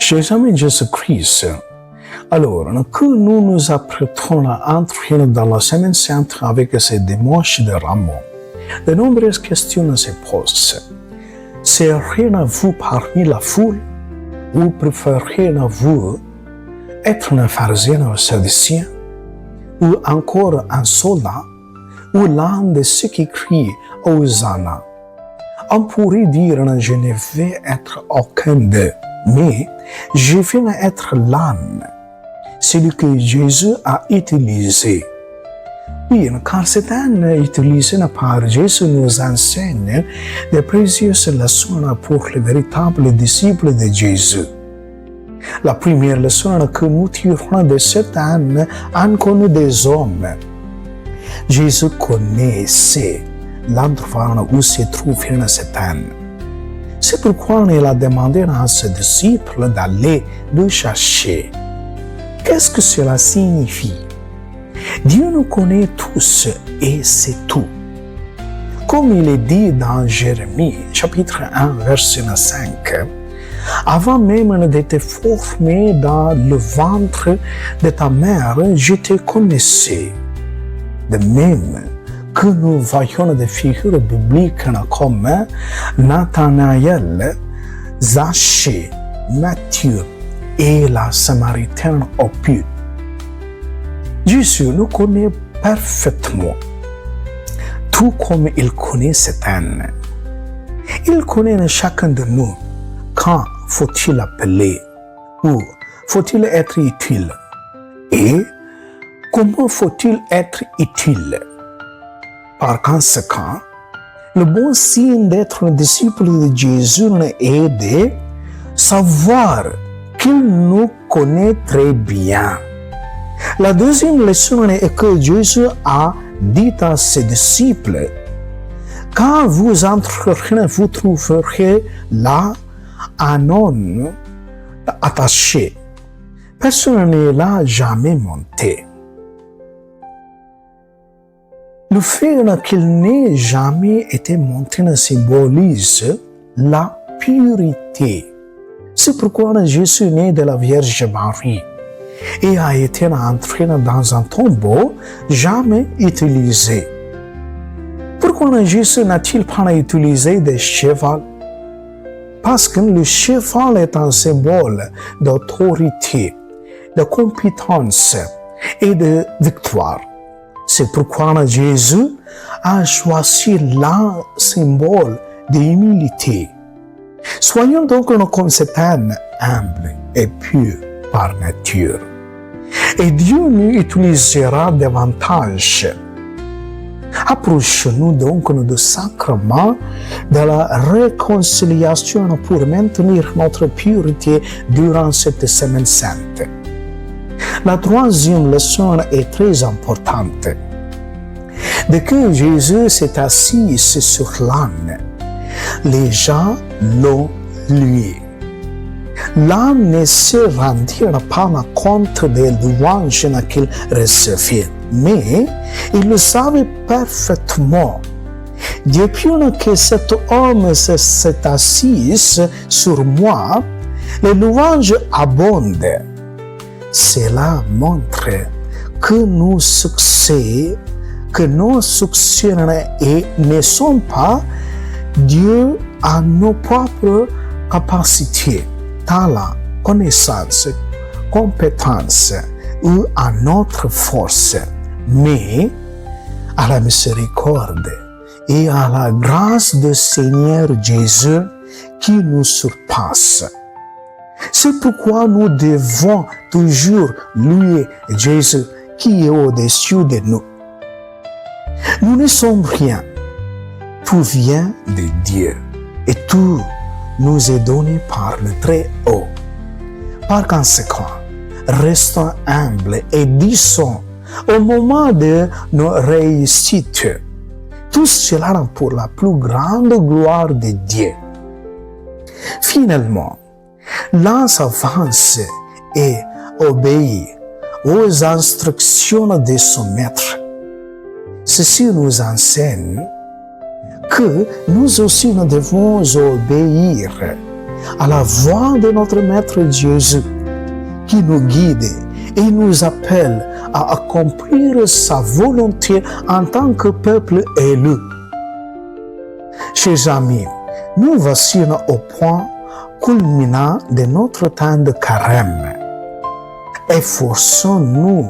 Chez amis Jésus-Christ, alors que nous nous apprêtons à entrer dans la semaine sainte avec ces dimanches de Ramos, de nombreuses questions se posent. Seriez-vous parmi la foule ou préféreriez-vous être un pharisien ou un sadducéen ou encore un soldat ou l'un de ceux qui crient Hosanna? On pourrait dire je ne vais être aucun d'eux, mais je viens être l'âne, celui que Jésus a utilisé. Oui, car cet âne utilisé par Jésus nous enseigne de précieuses leçons pour les véritables disciples de Jésus. La première leçon que nous tirons de cet âne inconnu des hommes. Jésus connaissait l'endroit où se trouvait cet âne. C'est pourquoi il a demandé à ses disciples d'aller le chercher. Qu'est-ce que cela signifie? Dieu nous connaît tous et c'est tout. Comme il est dit dans Jérémie, chapitre 1, verset 5, « Avant même d'être formé dans le ventre de ta mère, je te connaissais. » De même que nous voyons des figures bibliques comme Nathanaël, Zachée, Matthieu et la Samaritaine au puits. Jésus nous connaît parfaitement, tout comme il connaît cet âne. Il connaît chacun de nous. Quand faut-il appeler? Où faut-il être utile? Et comment faut-il être utile? Par conséquent, le bon signe d'être un disciple de Jésus est de savoir qu'il nous connaît très bien. La deuxième leçon est que Jésus a dit à ses disciples, « Quand vous entrerez, vous trouverez là un homme attaché. Personne ne l'a jamais monté. » Le fait qu'il n'ait jamais été monté symbolise la pureté. C'est pourquoi Jésus est né de la Vierge Marie et a été entré dans un tombeau jamais utilisé. Pourquoi Jésus n'a-t-il pas utilisé des chevaux? Parce que le cheval est un symbole d'autorité, de compétence et de victoire. C'est pourquoi Jésus a choisi le symbole d'humilité. Soyons donc comme cet âne humble et pur par nature. Et Dieu nous utilisera davantage. Approchons-nous donc du sacrement de la réconciliation pour maintenir notre pureté durant cette semaine sainte. La troisième leçon est très importante. Dès que Jésus s'est assis sur l'âne, les gens l'ont loué. L'âne ne se rendit pas compte des louanges qu'il recevait, mais il le savait parfaitement. Depuis que cet homme s'est assis sur moi, les louanges abondent. Cela montre que nos succès ne sont pas dus à nos propres capacités, talents, connaissances, compétences ou à notre force, mais à la miséricorde et à la grâce du Seigneur Jésus qui nous surpasse. C'est pourquoi nous devons toujours louer Jésus qui est au-dessus de nous. Nous ne sommes rien. Tout vient de Dieu et tout nous est donné par le Très-Haut. Par conséquent, restons humbles et disons au moment de nos réussites, tout cela pour la plus grande gloire de Dieu. Finalement, l'un s'avance et obéit aux instructions de son maître. Ceci nous enseigne que nous aussi nous devons obéir à la voix de notre Maître Jésus qui nous guide et nous appelle à accomplir sa volonté en tant que peuple élu. Chers amis, nous voici au point culminant de notre temps de carême. Efforçons-nous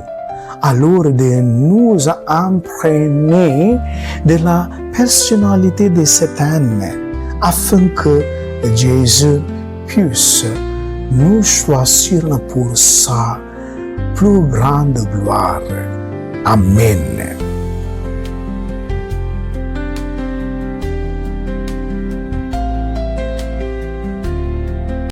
alors de nous imprégner de la personnalité de cette âme afin que Jésus puisse nous choisir pour sa plus grande gloire. Amen.